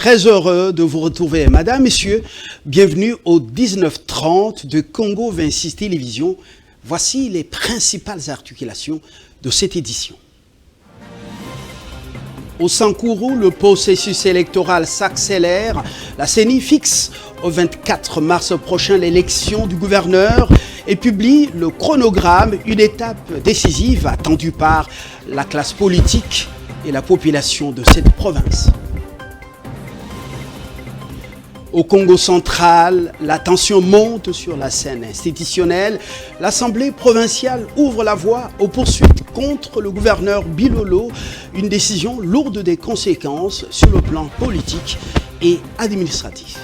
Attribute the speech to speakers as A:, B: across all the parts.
A: Très heureux de vous retrouver, Madame, Messieurs. Bienvenue au 19h30 de Congo 26 Télévision. Voici les principales articulations de cette édition. Au Sankourou, le processus électoral s'accélère. La CENI fixe au 24 mars prochain l'élection du gouverneur et publie le chronogramme, une étape décisive attendue par la classe politique et la population de cette province. Au Congo central, la tension monte sur la scène institutionnelle. L'Assemblée provinciale ouvre la voie aux poursuites contre le gouverneur Bilolo, une décision lourde des conséquences sur le plan politique et administratif.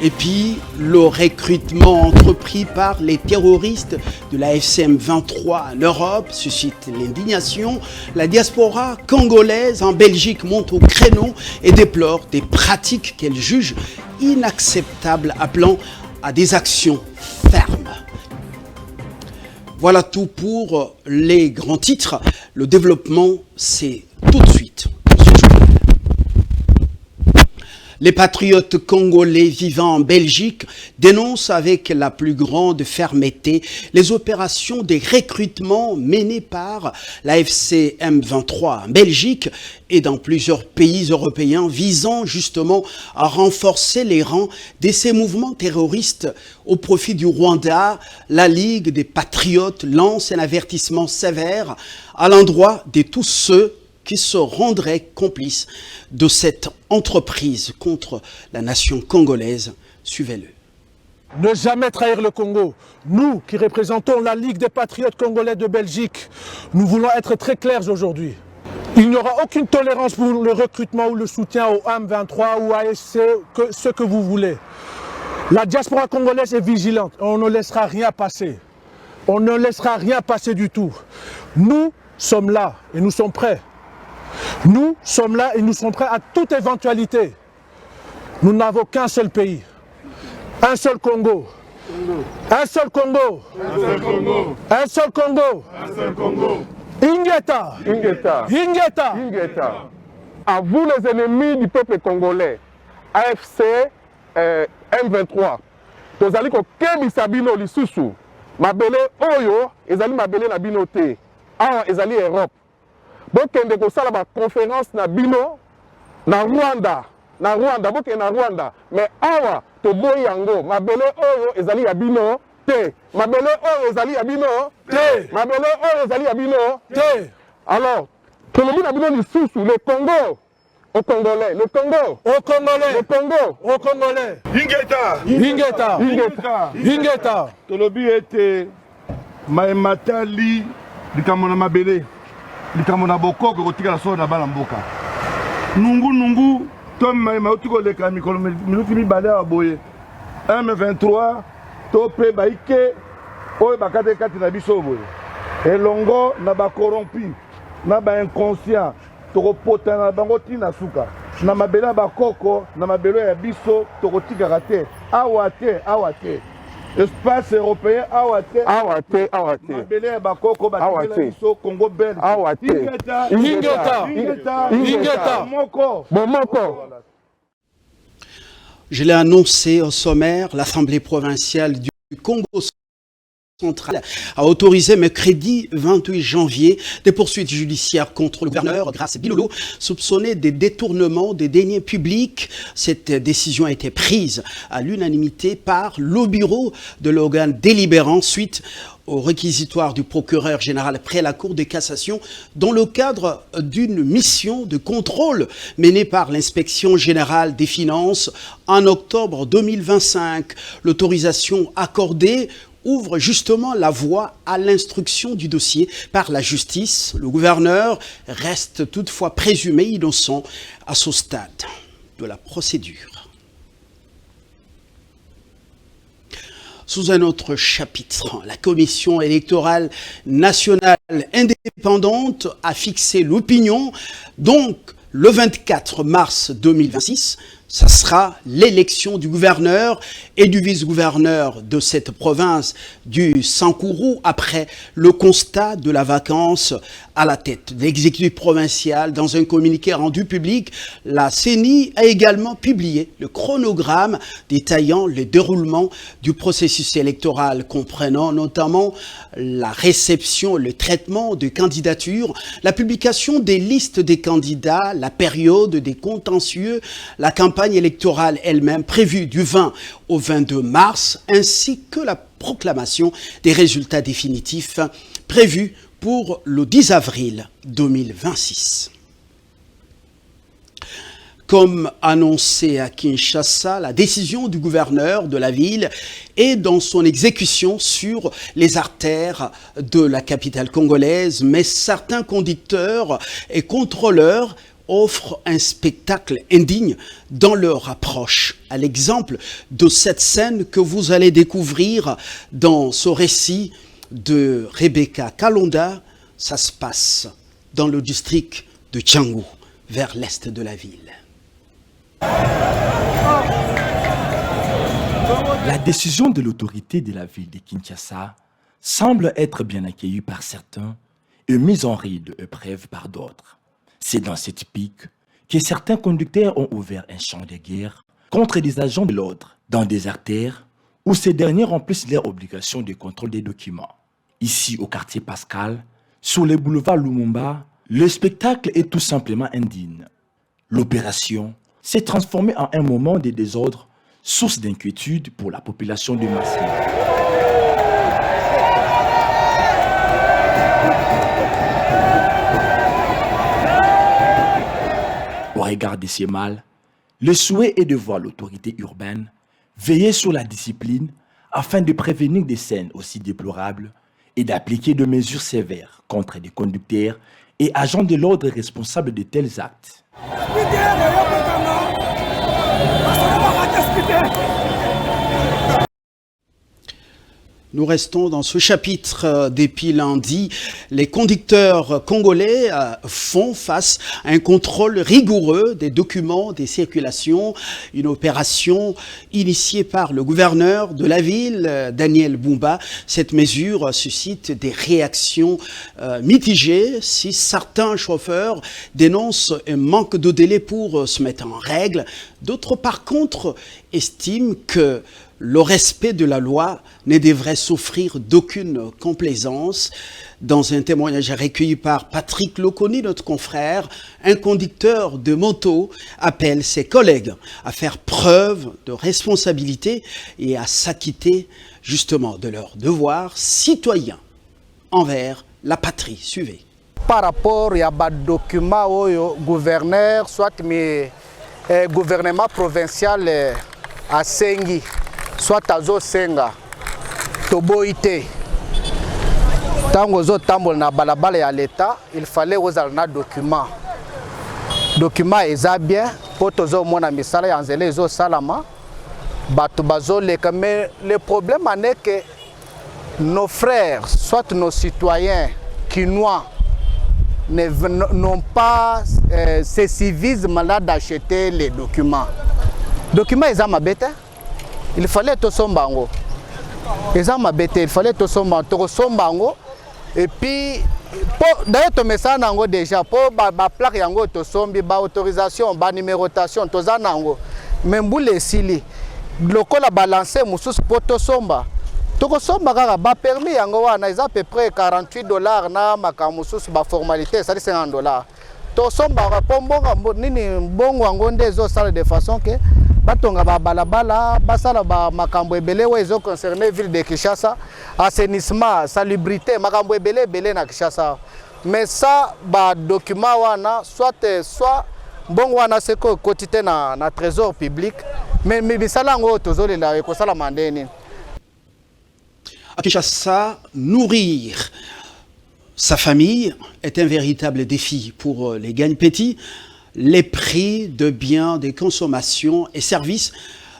A: Et puis, le recrutement entrepris par les terroristes de la FCM 23 en Europe suscite l'indignation. La diaspora congolaise en Belgique monte au créneau et déplore des pratiques qu'elle juge inacceptables, appelant à des actions fermes. Voilà tout pour les grands titres. Le développement, c'est tout de suite. Les patriotes congolais vivant en Belgique dénoncent avec la plus grande fermeté les opérations de recrutement menées par la FCM 23 en Belgique et dans plusieurs pays européens visant justement à renforcer les rangs de ces mouvements terroristes au profit du Rwanda. La Ligue des patriotes lance un avertissement sévère à l'endroit de tous ceux qui se rendraient complices de cette entreprise contre la nation congolaise. Suivez-le.
B: Ne jamais trahir le Congo. Nous qui représentons la Ligue des patriotes congolais de Belgique, nous voulons être très clairs aujourd'hui. Il n'y aura aucune tolérance pour le recrutement ou le soutien au M23 ou à ce que vous voulez. La diaspora congolaise est vigilante. On ne laissera rien passer. On ne laissera rien passer du tout. Nous sommes là et nous sommes prêts. Nous sommes là et nous sommes prêts à toute éventualité. Nous n'avons qu'un seul pays, un seul Congo, un seul Congo, un seul Congo, un seul Congo, un seul Congo. Ingeta,
C: Ingeta,
B: Ingeta,
C: Ingeta. À vous les ennemis du peuple congolais, AFC M23. Tozali ko kebisa bino lisusu. Mabele oyo ezali mabele na bino te. Awa ezali Europe. Bokende kosala ba conférence na bino na Rwanda, bokende na Rwanda, mais awa to boyi yango mabele oyo ezali ya bino te, mabele oyo ezali ya bino te, mabele oyo ezali ya bino te. Alors, tolobi na bino lisusu le Congo au Congolais, le Congo
B: au Congolais,
C: le Congo
B: au Congolais.
C: Ingeta,
B: Ingeta,
C: Ingeta,
B: Ingeta.
D: Tolobi ete maimatali likamona mabele. Likamona bokoko kotika la so na bana mboka. Nungu tom maima otiko leka mikolo minuti mibale ya boye. M23 tope baike oyo bakate kati na biso boye. Elongo na ba corrompu, na ba inconscient, tokopota na bango tina suka. Na mabele ba koko, na mabele ya biso tokotika kate. Awate. Espace européen awate mabele bakoko batikela biso Congo belge Ingeta moko.
A: Je l'ai annoncé au sommaire, l'Assemblée provinciale du Congo central a autorisé mercredi 28 janvier des poursuites judiciaires contre le gouverneur Grace Bilolo, soupçonné des détournements des deniers publics. Cette décision a été prise à l'unanimité par le bureau de l'organe délibérant suite au réquisitoire du procureur général près la Cour de cassation dans le cadre d'une mission de contrôle menée par l'inspection générale des finances en octobre 2025. L'autorisation accordée ouvre justement la voie à l'instruction du dossier par la justice. Le gouverneur reste toutefois présumé innocent à ce stade de la procédure. Sous un autre chapitre, la Commission électorale nationale indépendante a fixé l'opinion, donc le 24 mars 2026, ça sera l'élection du gouverneur et du vice-gouverneur de cette province du Sankourou après le constat de la vacance à la tête de l'exécutif provincial. Dans un communiqué rendu public, la CENI a également publié le chronogramme détaillant le déroulement du processus électoral, comprenant notamment la réception et le traitement de candidatures, la publication des listes des candidats, la période des contentieux, la campagne électorale elle-même prévue du 20 au 22 mars, ainsi que la proclamation des résultats définitifs prévus pour le 10 avril 2026. Comme annoncé à Kinshasa, la décision du gouverneur de la ville est dans son exécution sur les artères de la capitale congolaise, mais certains conducteurs et contrôleurs offrent un spectacle indigne dans leur approche. À l'exemple de cette scène que vous allez découvrir dans ce récit de Rebecca Kalonda, ça se passe dans le district de Tchangou, vers l'est de la ville.
E: La décision de l'autorité de la ville de Kinshasa semble être bien accueillie par certains et mise en ride épreuve par d'autres. C'est dans cette pique que certains conducteurs ont ouvert un champ de guerre contre des agents de l'ordre dans des artères où ces derniers remplissent leur obligation de contrôle des documents. Ici, au quartier Pascal, sur le boulevard Lumumba, le spectacle est tout simplement indigne. L'opération s'est transformée en un moment de désordre, source d'inquiétude pour la population de Massy. Au regard de ces mal, le souhait est de voir l'autorité urbaine veiller sur la discipline afin de prévenir des scènes aussi déplorables et d'appliquer des mesures sévères contre des conducteurs et agents de l'ordre responsables de tels actes.
A: Nous restons dans ce chapitre depuis lundi. Les conducteurs congolais font face à un contrôle rigoureux des documents, des circulations. Une opération initiée par le gouverneur de la ville, Daniel Bumba. Cette mesure suscite des réactions mitigées si certains chauffeurs dénoncent un manque de délai pour se mettre en règle. D'autres, par contre, estiment que le respect de la loi ne devrait souffrir d'aucune complaisance. Dans un témoignage recueilli par Patrick Loconi, notre confrère, un conducteur de moto appelle ses collègues à faire preuve de responsabilité et à s'acquitter justement de leurs devoirs citoyens envers la patrie. Suivez.
F: Par rapport à des documents au gouverneur, soit le gouvernement provincial à Sengi, soit à Zosenga, Toboïté. Tant que vous avez na balabala à l'État, il fallait vous avoir un document. Document est bien, pour tous les gens qui sont en zélé, ils salama. Mais le problème est que nos frères, soit nos citoyens quinois, n'ont pas ce civisme là d'acheter les documents. Documents est bête. Il fallait tout sombango. Il fallait tout sombango. Et puis, d'ailleurs, tu mets ça déjà. Pour la plaque, tu as autorisation, la numérotation, tu as mais si les sili, le col a balancé, pour tout somba. Tout somba, ba permis, à peu près $48 na makamusus, ba formalité, ça c'est $50. Tout somba, pour bon, de façon que batonga ba balabala basala ba makambo ebele wezo concerné ville de Kinshasa, assainissement, salubrité, makambo ebele na Kinshasa. Mais ça ba document wana soit bon wana c'est ko quotité na trésor public, mais bisala ngo tozolela e ko sala mandeni.
A: À Kinshasa, nourrir sa famille est un véritable défi pour les gagne-petits. Les prix de biens, de consommation et services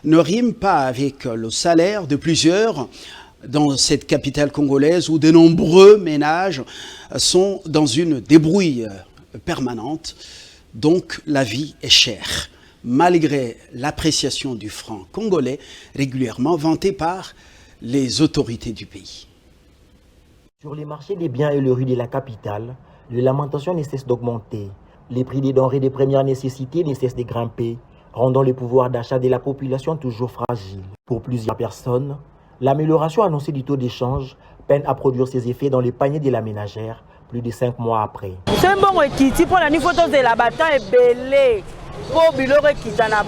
A: ne riment pas avec le salaire de plusieurs dans cette capitale congolaise où de nombreux ménages sont dans une débrouille permanente. Donc la vie est chère. malgré l'appréciation du franc congolais régulièrement vanté par les autorités du pays.
G: Sur les marchés des biens et les rues de la capitale, les lamentations ne cessent d'augmenter. Les prix des denrées de première nécessité ne cessent de grimper, rendant le pouvoir d'achat de la population toujours fragile. Pour plusieurs personnes, l'amélioration annoncée du taux d'échange peine à produire ses effets dans les paniers de la ménagère plus de 5 mois après.
H: C'est bon qui pour la niveau de la bataille est belé. Pour biloko qui dans la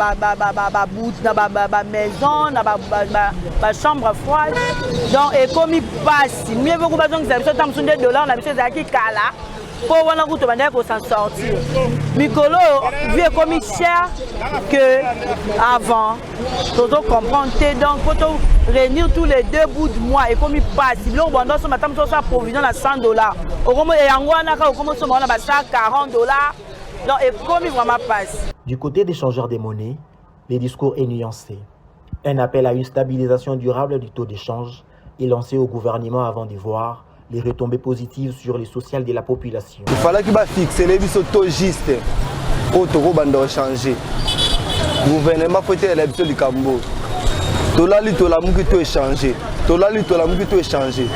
H: maison, la chambre froide. Donc et comme il passe, mieux beaucoup besoin que ça soit $100 la mission qui kala. Pour voir où tu vas s'en sortir. Mikolo vieux comme cher que avant. Tu dois comprendre donc faut réunir tous les 2 bouts de mois et comme il passe, l'on va ce matin sur sa provision à $100. Au comment et en Guana au comment ce moment là $40. Donc et comme il vraiment passe.
G: Du côté des changeurs des monnaies, les discours est nuancé. Un appel à une stabilisation durable du taux d'échange est lancé au gouvernement avant de voir les retombées positives sur les sociales de la population.
I: Il fallait qu'il fixe les taux justes pour changer. Le gouvernement faut être l'habitude du Cambo. Tout là, tout là, tout est changé. Tout là, tout là, tout est changé.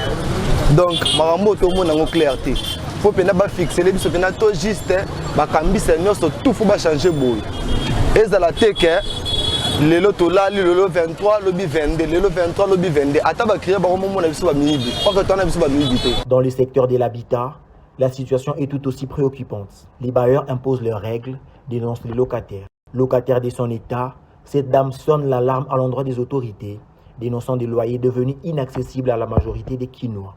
I: Donc, marambo tout le monde a clarté. Il faut fixer les taux justes. Tout faut changer. Et ça la tech. Le loto là, le lot 23, le lobby 22, le lot 23, le lobby 22.
G: Dans le secteur de l'habitat, la situation est tout aussi préoccupante. Les bailleurs imposent leurs règles, dénoncent les locataires. Locataire de son état, cette dame sonne l'alarme à l'endroit des autorités, dénonçant des loyers devenus inaccessibles à la majorité des Kinois.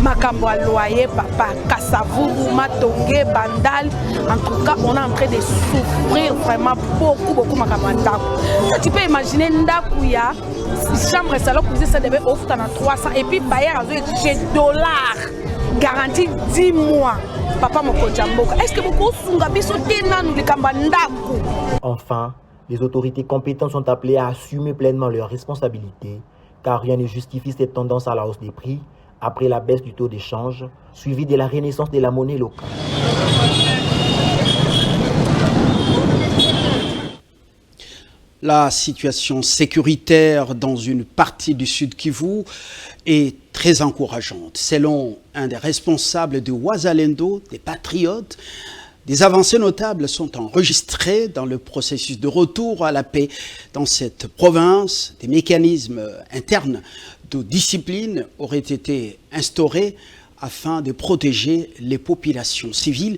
H: Makambo loyer, papa, Kassavourou, Matongé, Bandal. En tout cas, on est en train de souffrir vraiment beaucoup Makamanda. Tu peux imaginer Ndakouya, chambre et salon, ça devait offrir dans 300 et puis Bayer a exigé $, garantie 10 mois. Papa Mokodjamboka, est-ce que beaucoup Sungabiso Tenan de Kambandaku?
G: Enfin, les autorités compétentes sont appelées à assumer pleinement leurs responsabilités, car rien ne justifie cette tendance à la hausse des prix après la baisse du taux d'échange, suivie de la renaissance de la monnaie locale.
A: La situation sécuritaire dans une partie du Sud Kivu est très encourageante. Selon un des responsables de Wazalendo, des Patriotes, des avancées notables sont enregistrées dans le processus de retour à la paix dans cette province. Des mécanismes internes de discipline auraient été instaurés afin de protéger les populations civiles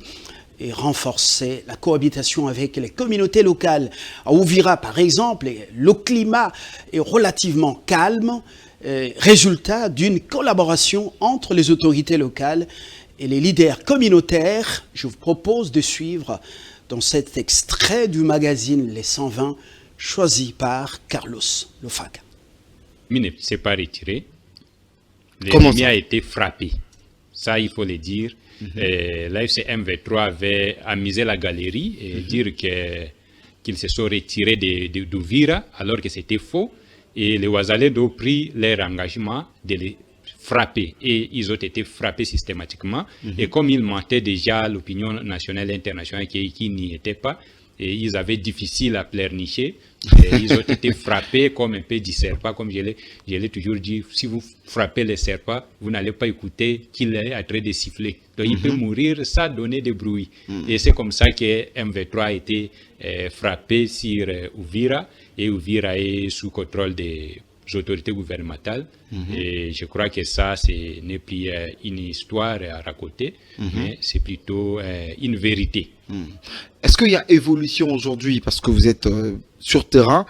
A: et renforcer la cohabitation avec les communautés locales. À Uvira, par exemple, le climat est relativement calme, résultat d'une collaboration entre les autorités locales et les leaders communautaires. Je vous propose de suivre dans cet extrait du magazine Les 120, choisi par Carlos Lofaga.
J: Il ne s'est pas retiré. L'ennemi a été frappé. Ça, il faut le dire. L'AFC M23 avait amusé la galerie et dire qu'ils se sont retirés d'Uvira alors que c'était faux. Et les Wazalendo ont pris leur engagement de les frapper. Et ils ont été frappés systématiquement. Et comme ils mentaient déjà l'opinion nationale et internationale qui n'y était pas, et ils avaient difficile à pleurnicher. Ils ont été frappés comme un peu du serpent, comme je l'ai toujours dit. Si vous frappez le serpent, vous n'allez pas écouter qu'il est en train de siffler. Donc il peut mourir sans donner de bruit. Et c'est comme ça que M23 a été frappé sur Uvira. Et Uvira est sous contrôle des autorités gouvernementales. Et je crois que ça, ce n'est plus une histoire à raconter, mais c'est plutôt une vérité.
K: Est-ce qu'il y a évolution aujourd'hui parce que vous êtes sur terrain?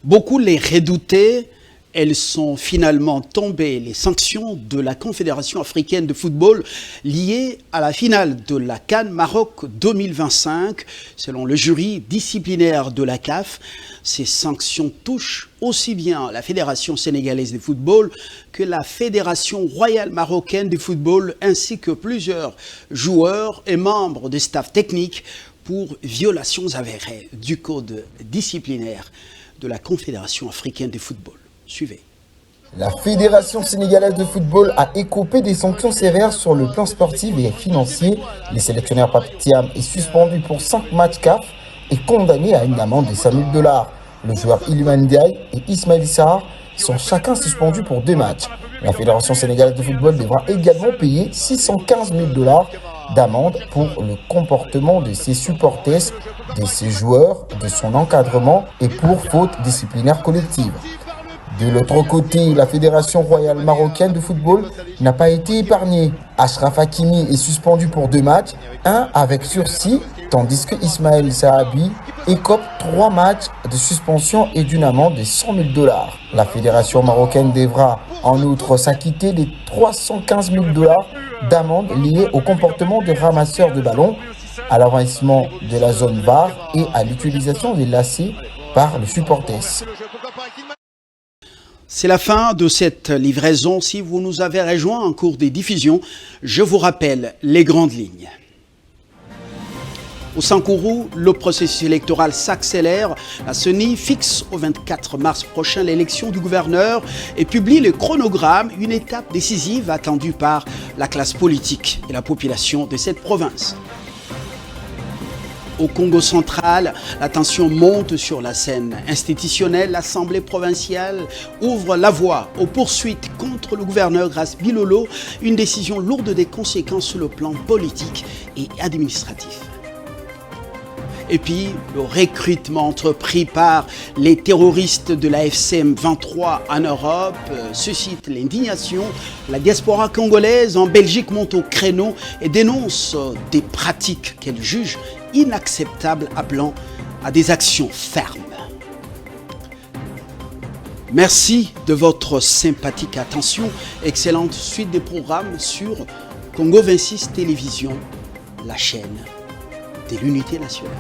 A: Beaucoup les redoutaient. Elles sont finalement tombées, les sanctions de la Confédération africaine de football liées à la finale de la CAN Maroc 2025. Selon le jury disciplinaire de la CAF, ces sanctions touchent aussi bien la Fédération sénégalaise de football que la Fédération royale marocaine de football, ainsi que plusieurs joueurs et membres du staff technique pour violations avérées du code disciplinaire de la Confédération africaine de football. Suivez.
L: La Fédération sénégalaise de football a écopé des sanctions sévères sur le plan sportif et financier. Le sélectionneur Pape Thiam est suspendu pour 5 matchs CAF et condamné à une amende de 5 000 $. Le joueur Iliman Ndiaye et Ismaël Sarr sont chacun suspendus pour 2 matchs. La Fédération sénégalaise de football devra également payer 615 000 $ d'amende pour le comportement de ses supporters, de ses joueurs, de son encadrement et pour faute disciplinaire collective. De l'autre côté, la Fédération royale marocaine de football n'a pas été épargnée. Achraf Hakimi est suspendu pour 2 matchs, un avec sursis, tandis que Ismaël Sahabi écope 3 matchs de suspension et d'une amende de 100 000 $. La Fédération marocaine devra en outre s'acquitter des 315 000 $ d'amende liées au comportement de ramasseurs de ballons, à l'envahissement de la zone VAR et à l'utilisation des lacets par le supporter.
A: C'est la fin de cette livraison. Si vous nous avez rejoints en cours des diffusions, je vous rappelle les grandes lignes. Au Sankourou, le processus électoral s'accélère. La CENI fixe au 24 mars prochain l'élection du gouverneur et publie le chronogramme, une étape décisive attendue par la classe politique et la population de cette province. Au Congo central, la tension monte sur la scène institutionnelle. L'Assemblée provinciale ouvre la voie aux poursuites contre le gouverneur Grace Bilolo, une décision lourde des conséquences sur le plan politique et administratif. Et puis, le recrutement entrepris par les terroristes de la FCM 23 en Europe suscite l'indignation. La diaspora congolaise en Belgique monte au créneau et dénonce des pratiques qu'elle juge inacceptables, appelant à des actions fermes. Merci de votre sympathique attention. Excellente suite des programmes sur Congo 26 Télévision, la chaîne de l'unité nationale.